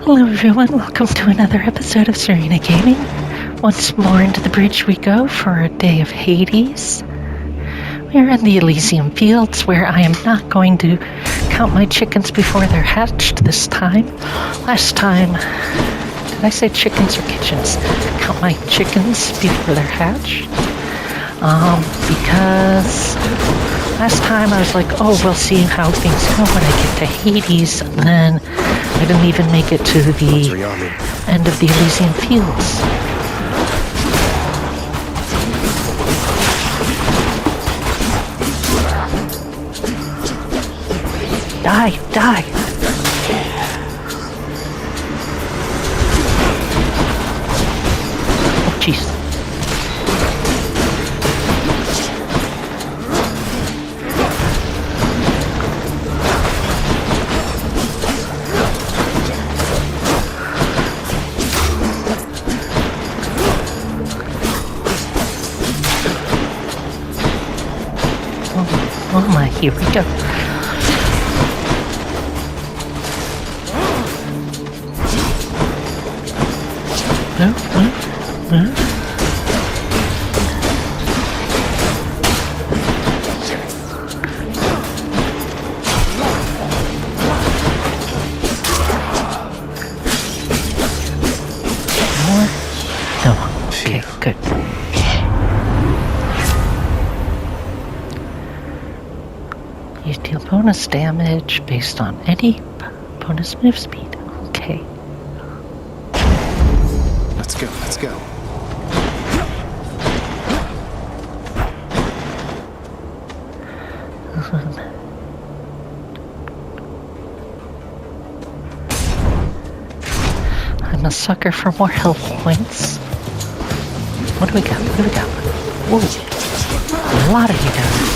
Hello everyone, welcome to another episode of Serena Gaming. Once more into the bridge we go for a day of Hades. We're in the Elysium Fields where I am not going to count my chickens before they're hatched this time. Last time, did I say chickens or kitchens? Count my chickens before they're hatched. Because last time I was like, oh, we'll see how things go when I get to Hades, and then I didn't even make it to the end of the Elysium Fields. Die! Oh, jeez. Oh my, here we go. More? No. Okay, good. You deal bonus damage based on any bonus move speed. Okay. Let's go. I'm a sucker for more health points. What do we got? Whoa. A lot of you guys.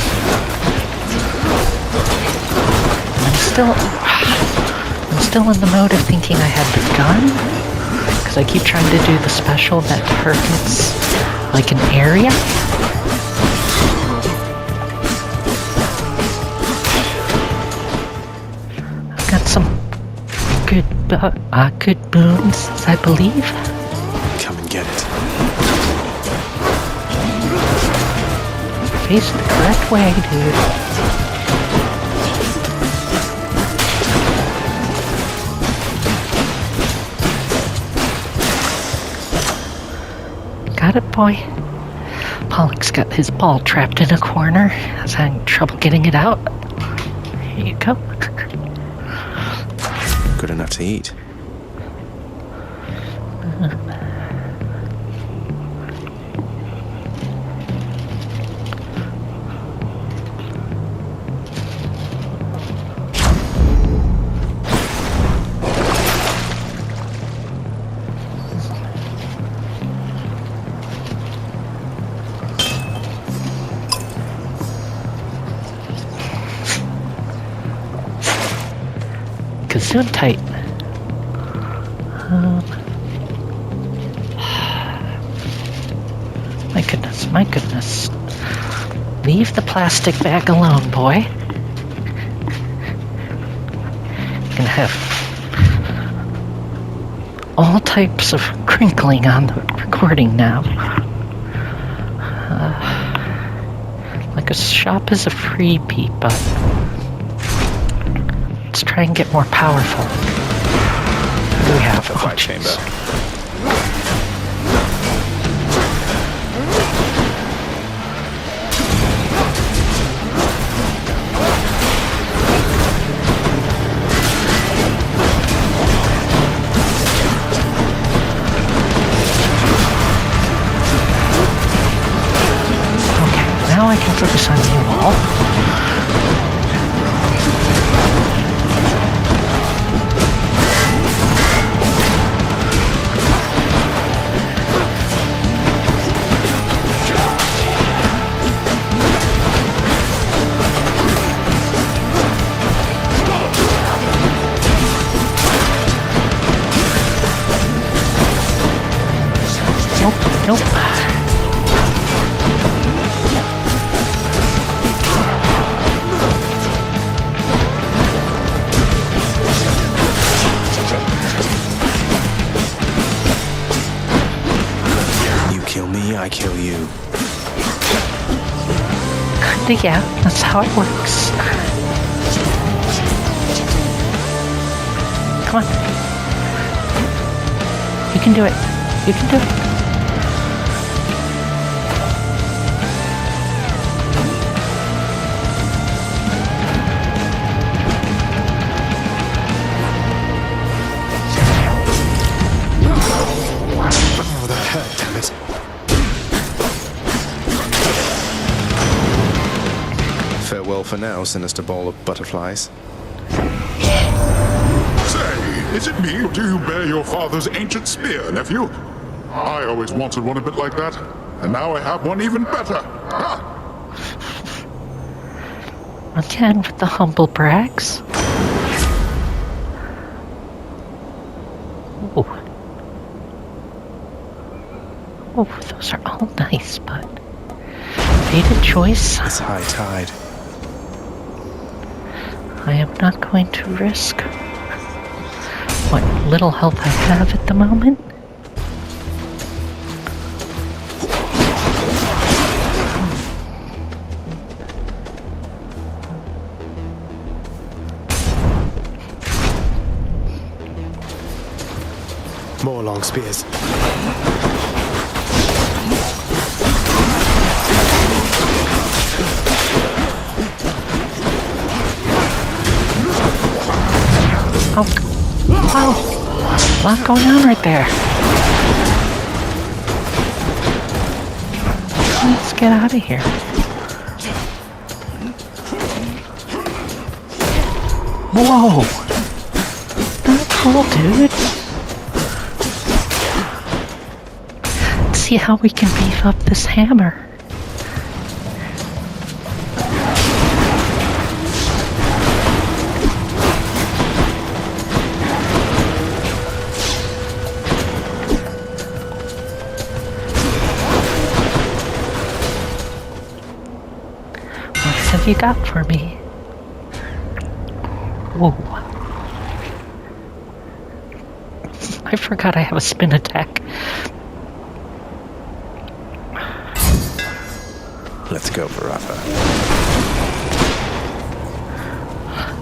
I'm still in the mode of thinking I had the gun, because I keep trying to do the special that targets like an area. I've got some good boons, I believe. Come and get it. Face it the correct way, dude. Got it, boy. Pollock's got his ball trapped in a corner. I was having trouble getting it out. Here you go. Good enough to eat. Gesundheit. My goodness. Leave the plastic bag alone, boy. You can have all types of crinkling on the recording now. Like a shop is a freebie, but let's try and get more powerful. What do we have? A fire chamber. Now I can focus on you all. Nope. kill you. Kinda, yeah, that's how it works. Come on. You can do it. You can do it. Oh, that hurt, damn it. Farewell for now, sinister ball of butterflies. Say, is it me, or do you bear your father's ancient spear, nephew? I always wanted one a bit like that, and now I have one even better. Ha! Again with the humble brags. Ooh. Oh, those are all nice, but fated choice. It's high tide. I am not going to risk what little health I have at the moment. More long spears. Oh, wow. A lot going on right there. Let's get out of here. Whoa. Not cool, dude. Let's see how we can beef up this hammer. What have you got for me? Whoa. I forgot I have a spin attack. Let's go, Barappa.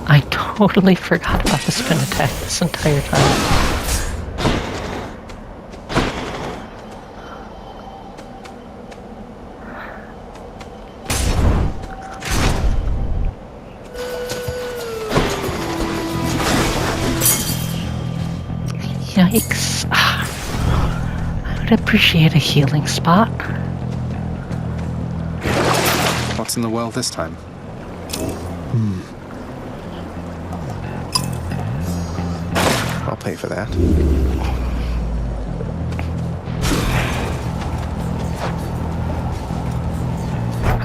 I totally forgot about the spin attack this entire time. Yikes. I would appreciate a healing spot. What's in the well this time? I'll pay for that.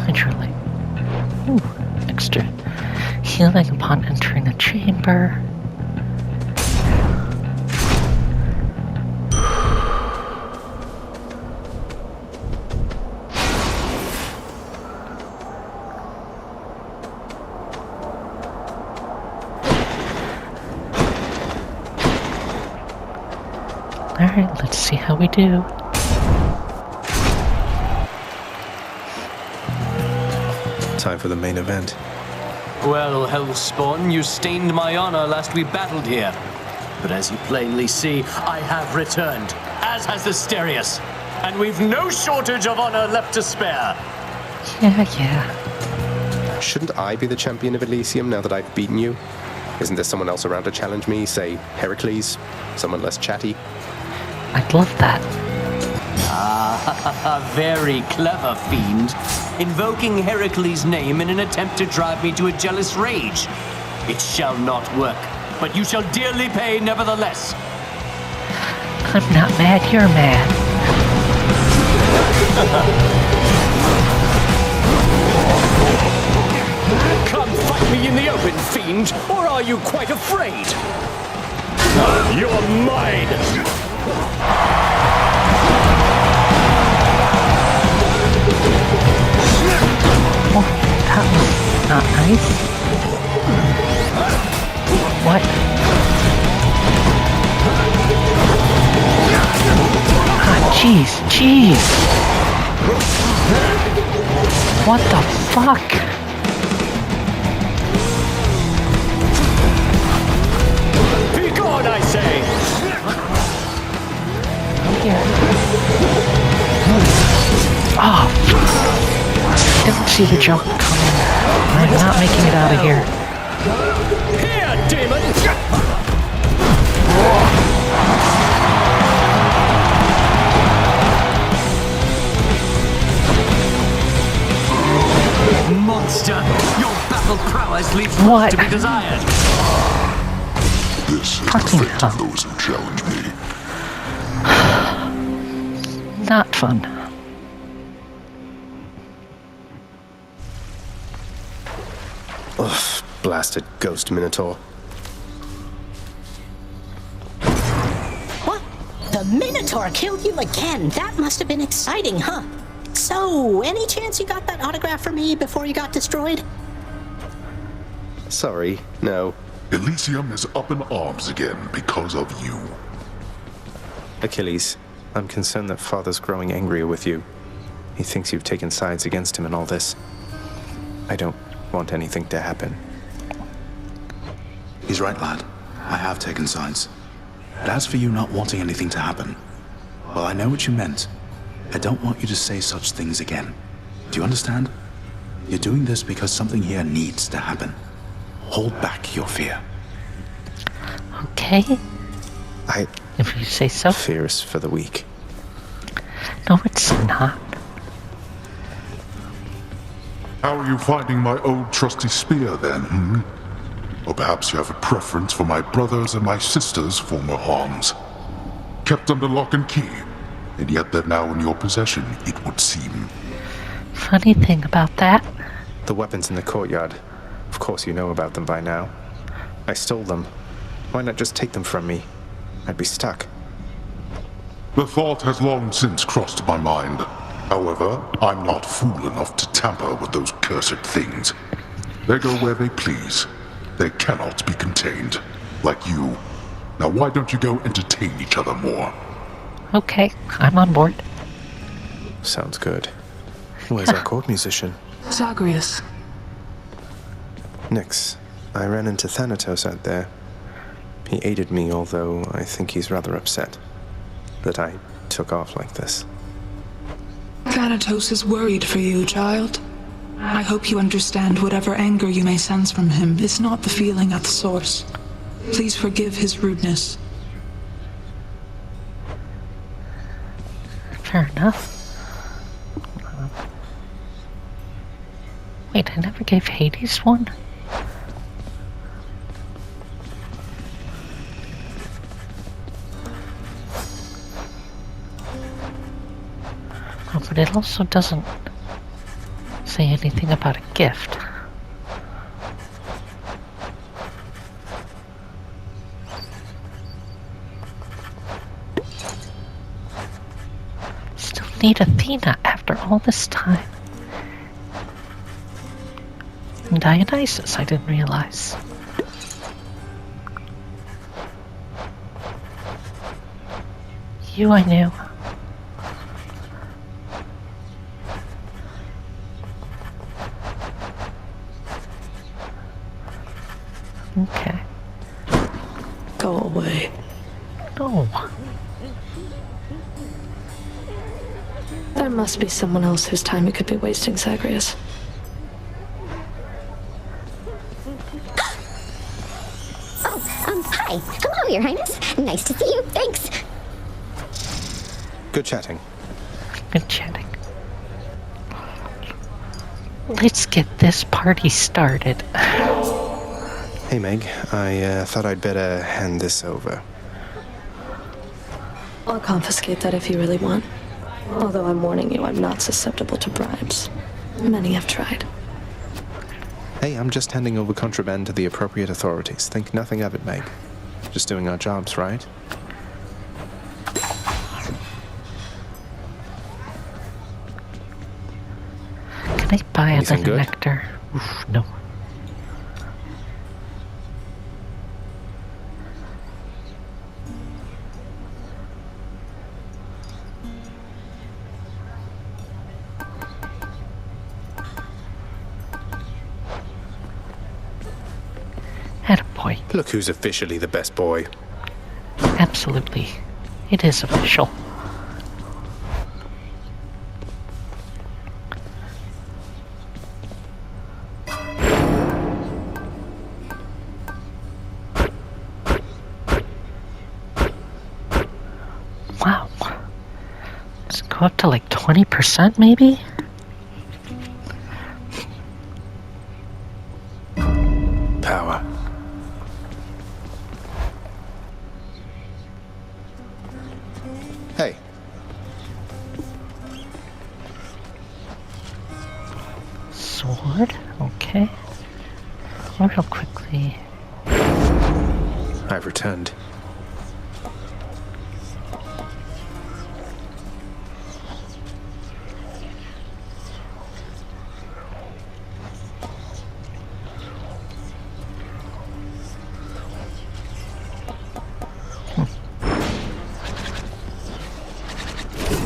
Naturally. Ooh, extra healing upon entering the chamber. Alright, let's see how we do. Time for the main event. Well, Hellspawn, you stained my honor last we battled here. But as you plainly see, I have returned, as has Asterius. And we've no shortage of honor left to spare. Yeah. Shouldn't I be the champion of Elysium now that I've beaten you? Isn't there someone else around to challenge me? Say, Heracles? Someone less chatty? I'd love that. Ah, very clever, fiend. Invoking Heracles' name in an attempt to drive me to a jealous rage. It shall not work, but you shall dearly pay nevertheless. I'm not mad, you're mad. Come fight me in the open, fiend, or are you quite afraid? You're mine! Oh, that was not nice. What? Ah, jeez. What the fuck? Be gone, I say! Here. Oh, didn't see the jump coming. I'm not making it out of here. Here, demon! Monster! Your battle prowess leaves much What? to be desired. This is the Fucking fate hell. of those who challenge me. Not fun. Ugh, blasted ghost minotaur. What? The Minotaur killed you again? That must have been exciting, huh? So, any chance you got that autograph for me before you got destroyed? Sorry, no. Elysium is up in arms again because of you. Achilles, I'm concerned that Father's growing angrier with you. He thinks you've taken sides against him in all this. I don't want anything to happen. He's right, lad. I have taken sides. But as for you not wanting anything to happen, well, I know what you meant. I don't want you to say such things again. Do you understand? You're doing this because something here needs to happen. Hold back your fear. Okay, I if you say so. fears for the weak. No, it's not. How are you finding my old trusty spear then, hmm? Or perhaps you have a preference for my brother's and my sister's former arms. Kept under lock and key, and yet they're now in your possession, it would seem. Funny thing about that, The weapons in the courtyard. Of course you know about them by now. I stole them. Why not just take them from me? I'd be stuck. The thought has long since crossed my mind. However, I'm not fool enough to tamper with those cursed things. They go where they please. They cannot be contained. Like you. Now why don't you go entertain each other more? okay, I'm on board. Sounds good. Where's our court musician? Zagreus. Nyx. I ran into Thanatos out there. He aided me, although I think he's rather upset that I took off like this. Thanatos is worried for you, child. I hope you understand whatever anger you may sense from him is not the feeling at the source. Please forgive his rudeness. Fair enough. Wait, I never gave Hades one? Oh, but it also doesn't say anything about a gift. Still need Athena after all this time. And Dionysus, I didn't realize. You I knew. Okay. Go away. No. There must be someone else whose time you could be wasting, Zagreus. Hi. Hello, Your Highness. Nice to see you. Thanks. Good chatting. Good chatting. Let's get this party started. Hey, Meg. I thought I'd better hand this over. I'll confiscate that if you really want. Although I'm warning you, I'm not susceptible to bribes. Many have tried. Hey, I'm just handing over contraband to the appropriate authorities. Think nothing of it, Meg. Just doing our jobs, right? Can I buy Anything another good? nectar? Oof, no. Attaboy. Look who's officially the best boy. Absolutely. It is official. Wow. Let's go up to like 20% maybe? Power. Hey. Sword? Okay. Real quickly. I've returned.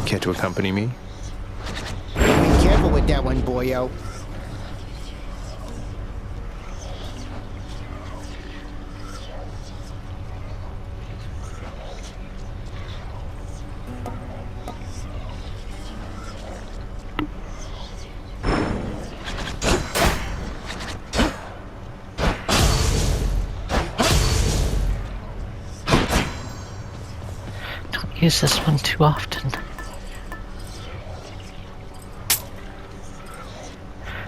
Care to accompany me? Be careful with that one, boyo. Don't use this one too often.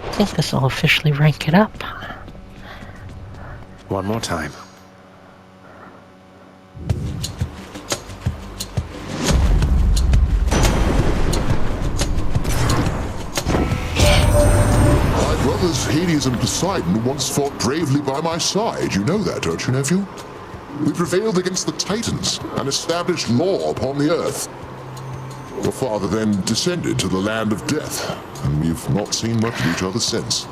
I think this will officially rank it up. One more time. My brothers Hades and Poseidon once fought bravely by my side. You know that, don't you, nephew? We prevailed against the Titans and established law upon the earth. Your father then descended to the land of death, and we've not seen much of each other since.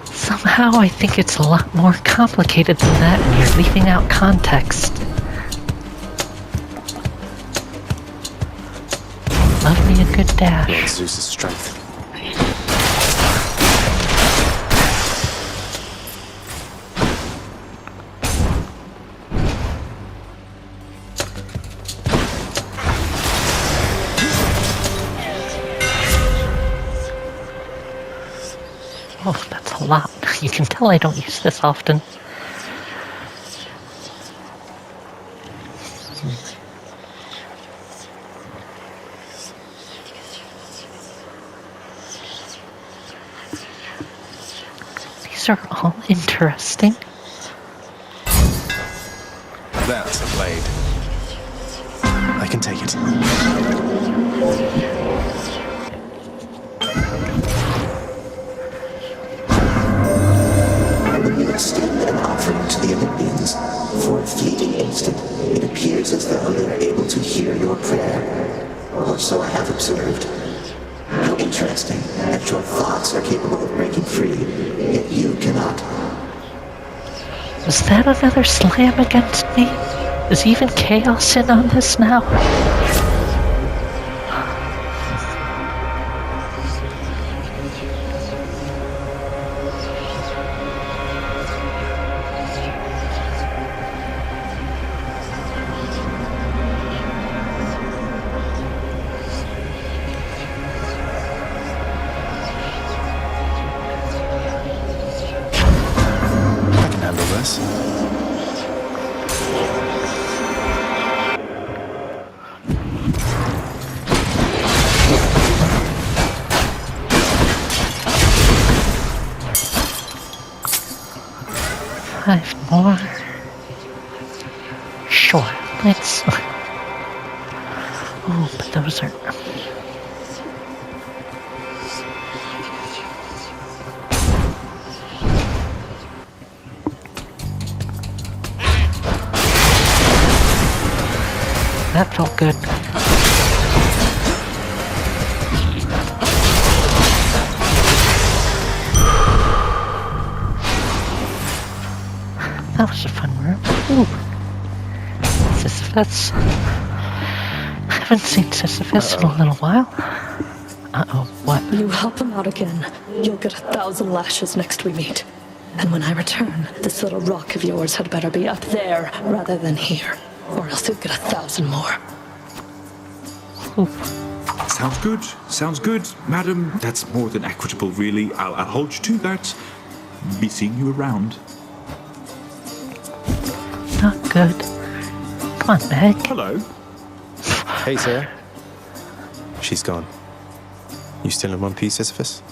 Somehow I think it's a lot more complicated than that, and you're leaving out context. Love me a good dash. Lord Zeus's strength. Oh, that's a lot. You can tell I don't use this often. These are all interesting. That's a blade. I can take it. Extend an offering to the Olympians. For a fleeting instant, it appears as though they are able to hear your prayer. Or so I have observed. How interesting that your thoughts are capable of breaking free, yet you cannot. Was that another slam against me? Is even Chaos in on this now? Five more. Sure, let's... Oh, but those are... That felt good. That was a fun room. Ooh. Sisyphus. I haven't seen Sisyphus in a little while. Uh-oh, what? You help him out again, you'll get 1,000 lashes next we meet. And when I return, this little rock of yours had better be up there rather than here, or else you'll get 1,000 more. Sounds good. Sounds good, madam. That's more than equitable, really. I'll hold you to that. Be seeing you around. Not good. Come on, Meg. Hello. Hey, sir. She's gone. You still in one piece, Sisyphus?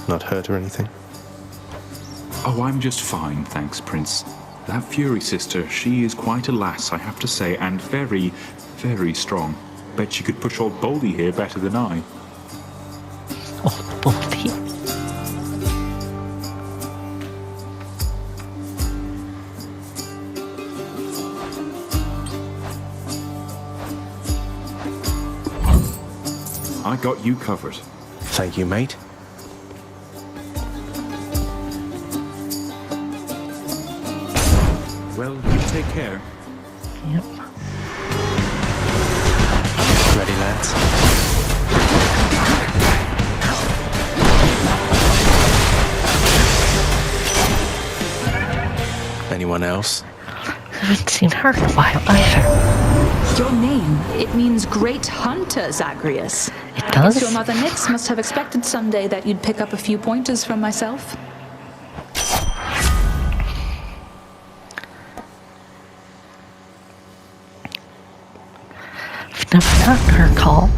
Not hurt or anything? Oh, I'm just fine, thanks, Prince. That Fury sister, she is quite a lass, I have to say, and very, very strong. Bet she could push old Boldy here better than I. Old Boldy. I got you covered. Thank you, mate. Well, you take care. Yep. Ready, lads? Anyone else? Haven't seen her in a while either. Your name, it means great hunter, Zagreus. It does? Your mother Nyx must have expected someday that you'd pick up a few pointers from myself. I've never gotten her call.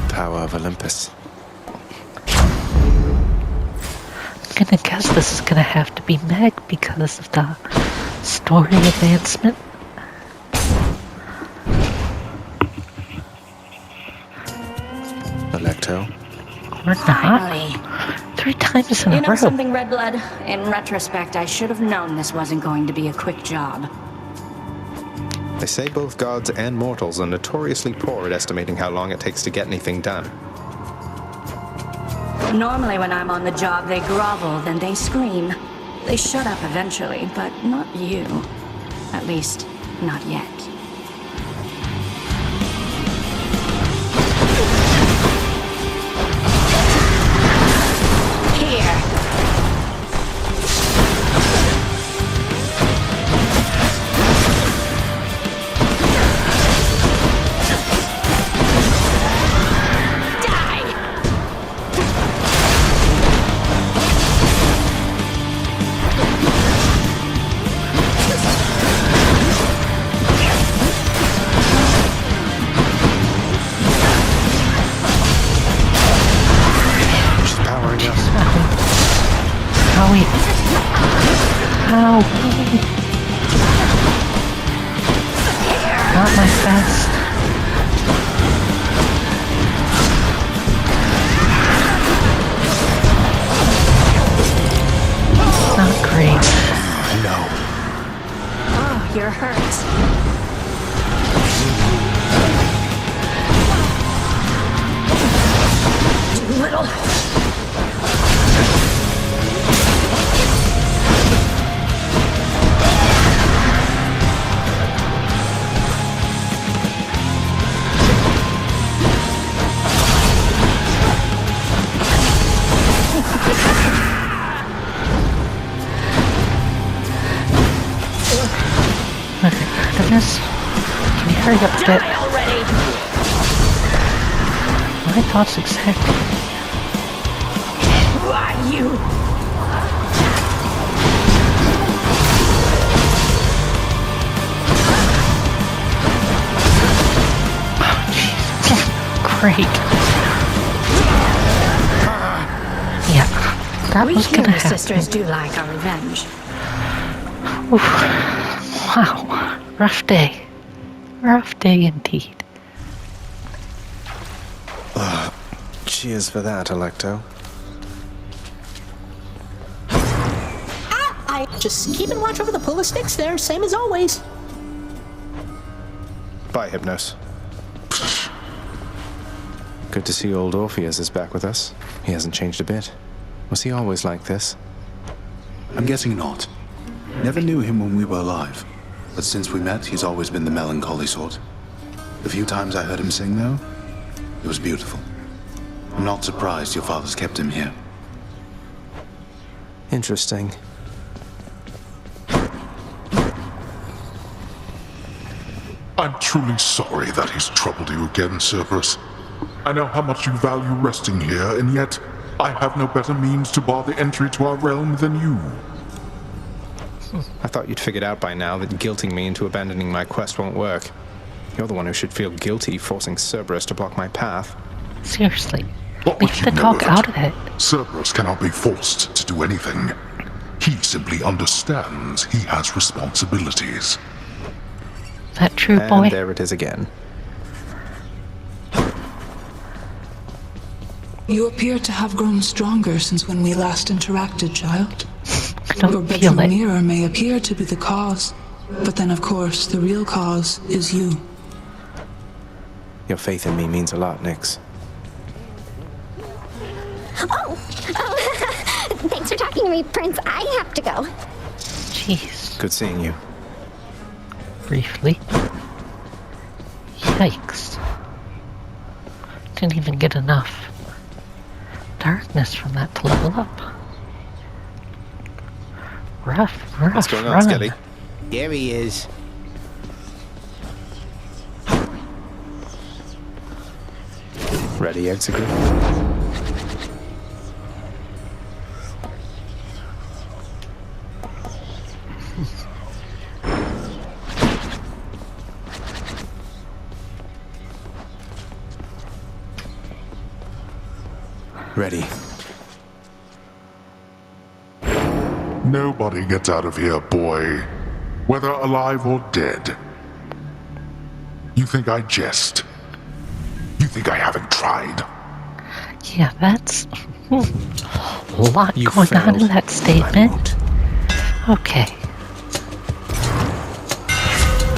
Power of Olympus. I'm gonna guess this is gonna have to be Meg because of the story advancement. Alecto. Or not. Finally. 3 times in You a know row. something, Redblood? In retrospect, I should have known this wasn't going to be a quick job. They say both gods and mortals are notoriously poor at estimating how long it takes to get anything done. Normally when I'm on the job, they grovel, then they scream. They shut up eventually, but not you. At least, not yet. Here. Howie. Howie. Not my best. Not great. No. Oh, you're hurt. Too little. Goodness. Can you hurry up a bit? Already. My thoughts exactly. Who are you? Oh, jeez. Great. Yeah, that We was gonna Hero happen. sisters do like our revenge. Oof. Wow. Rough day. Rough day indeed. Cheers for that, Alecto. I just keeping watch over the pull of sticks there, same as always. Bye, Hypnos. Good to see old Orpheus is back with us. He hasn't changed a bit. Was he always like this? I'm guessing not. Never knew him when we were alive, but since we met, he's always been the melancholy sort. The few times I heard him sing, though, it was beautiful. I'm not surprised your father's kept him here. Interesting. I'm truly sorry that he's troubled you again, Cerberus. I know how much you value resting here, and yet I have no better means to bar the entry to our realm than you. I thought you'd figured out by now that guilting me into abandoning my quest won't work. You're the one who should feel guilty forcing Cerberus to block my path. Seriously, What leave would the you know talk of out of it. Cerberus cannot be forced to do anything. He simply understands he has responsibilities. Is that true, And boy? there it is again. You appear to have grown stronger since when we last interacted, child. I don't Your feel bedroom it. mirror may appear to be the cause, but then of course the real cause is you. Your faith in me means a lot, Nyx. Oh, thanks for talking to me, Prince. I have to go. Jeez. Good seeing you. Briefly. Yikes. Didn't even get enough darkness from that to level up. Rough. What's going on, run. Skelly? There he is. Ready, Exegol? Ready. Nobody gets out of here, boy. Whether alive or dead. You think I jest? You think I haven't tried? Yeah, that's a lot You going on failed. in that statement. Okay.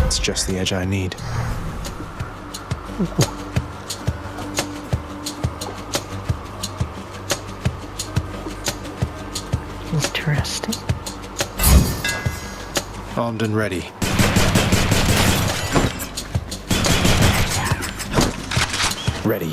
It's just the edge I need. Interesting. Armed and ready. Ready.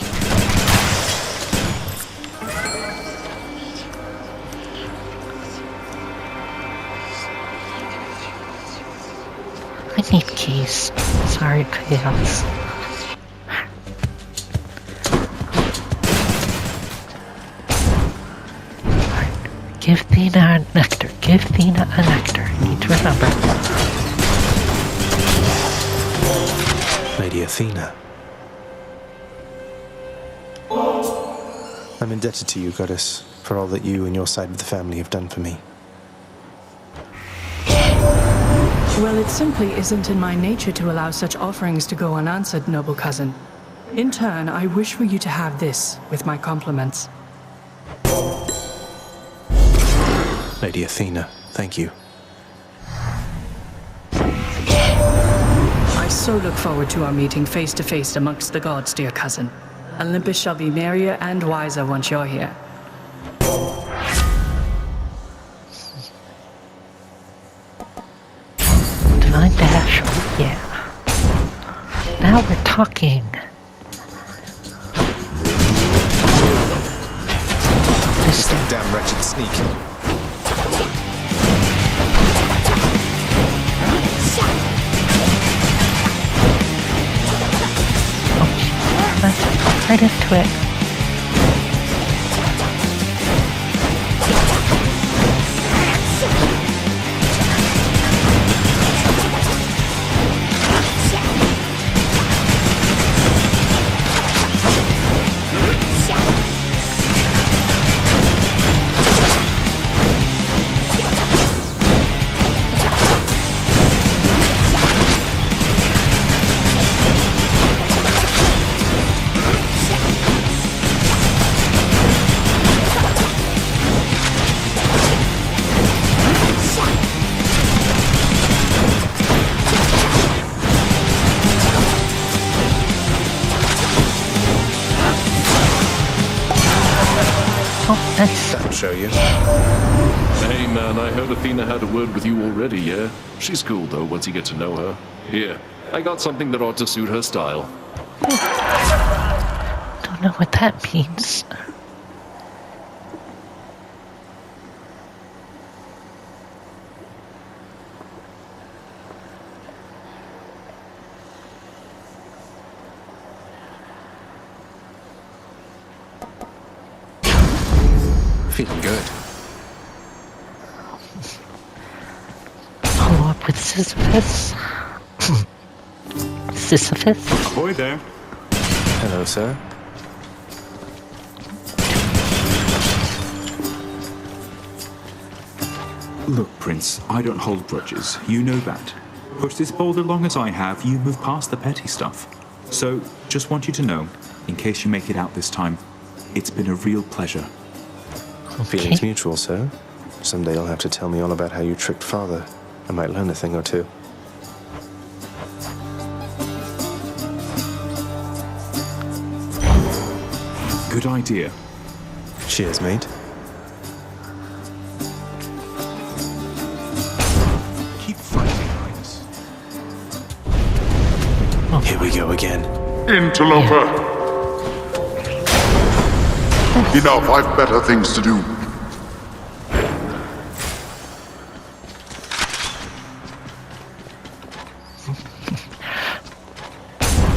I need keys. Sorry, Chaos. Alright. Give Thena a nectar. Give Thena a nectar. I need to remember. Lady Athena. I'm indebted to you, Goddess, for all that you and your side of the family have done for me. Well, it simply isn't in my nature to allow such offerings to go unanswered, noble cousin. In turn, I wish for you to have this, with my compliments. Lady Athena, thank you. I so look forward to our meeting face to face amongst the gods, dear cousin. Olympus shall be merrier and wiser once you're here. Divine Dash. Oh, yeah. Now we're talking. This damn wretched sneak. right into it. That'll show you. Hey man, I heard Athena had a word with you already, yeah? She's cool though, once you get to know her. Here, I got something that ought to suit her style. Don't know what that means. Feeling good. Follow up with Sisyphus. Sisyphus? Ahoy there. Hello, sir. Look, Prince, I don't hold grudges. You know that. Push this boulder long as I have, you move past the petty stuff. So, just want you to know, in case you make it out this time, it's been a real pleasure. Feelings mutual, sir. Someday you'll have to tell me all about how you tricked Father. I might learn a thing or two. Good idea. Cheers, mate. Keep fighting, Highness. Here we go again. Interloper! Enough, I've better things to do.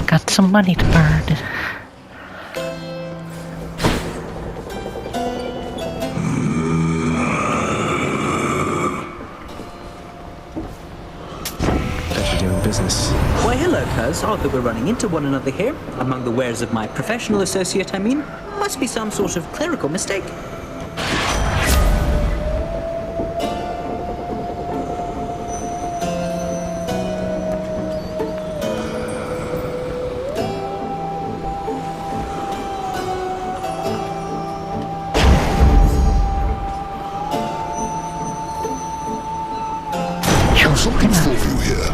Got some money to burn. Pleasure doing business. Why, hello, cuz. Odd that we're running into one another here. Among the wares of my professional associate, I mean. Must be some sort of clerical mistake. Something for you here.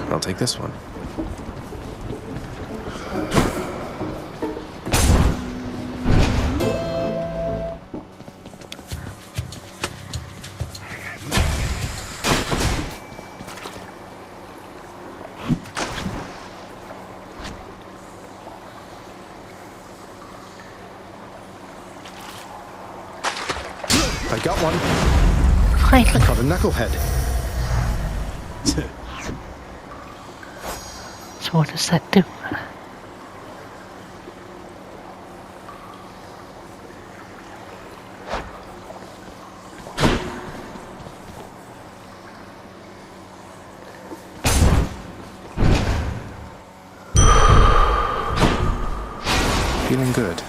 I'll take this one. I got one. I caught a knucklehead. So what does that do? Feeling good.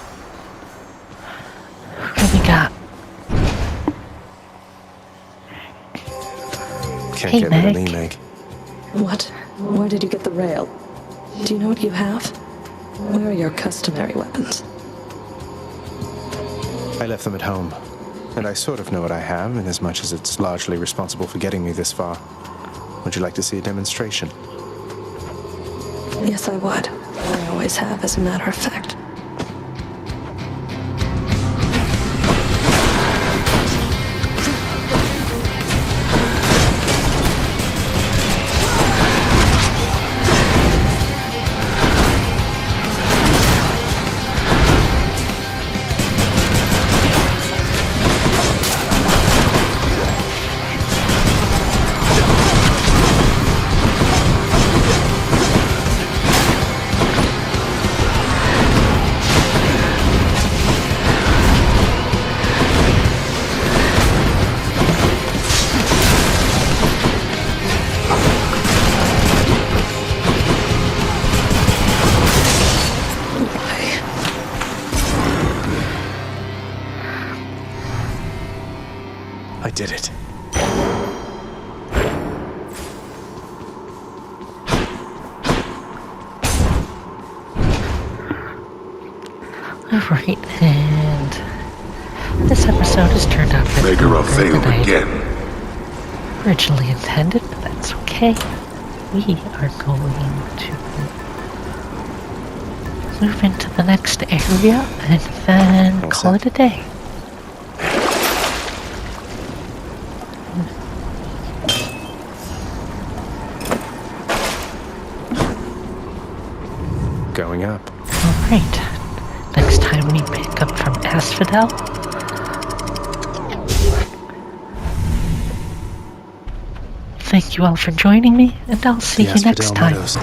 What do we got? Can't Hey, get rid of Meg. me, Meg. What? Where did you get the rail? Do you know what you have? Where are your customary weapons? I left them at home. And I sort of know what I have, in as much as it's largely responsible for getting me this far. Would you like to see a demonstration? Yes, I would. I always have, as a matter of fact. I did it. Alright, and this episode has turned out Megara failed again. originally intended, but that's okay. we are going to move into the next area and then call it a day. Going up. Alright. Next time we pick up from Asphodel. Thank you all for joining me, and I'll see you next time. Meadows.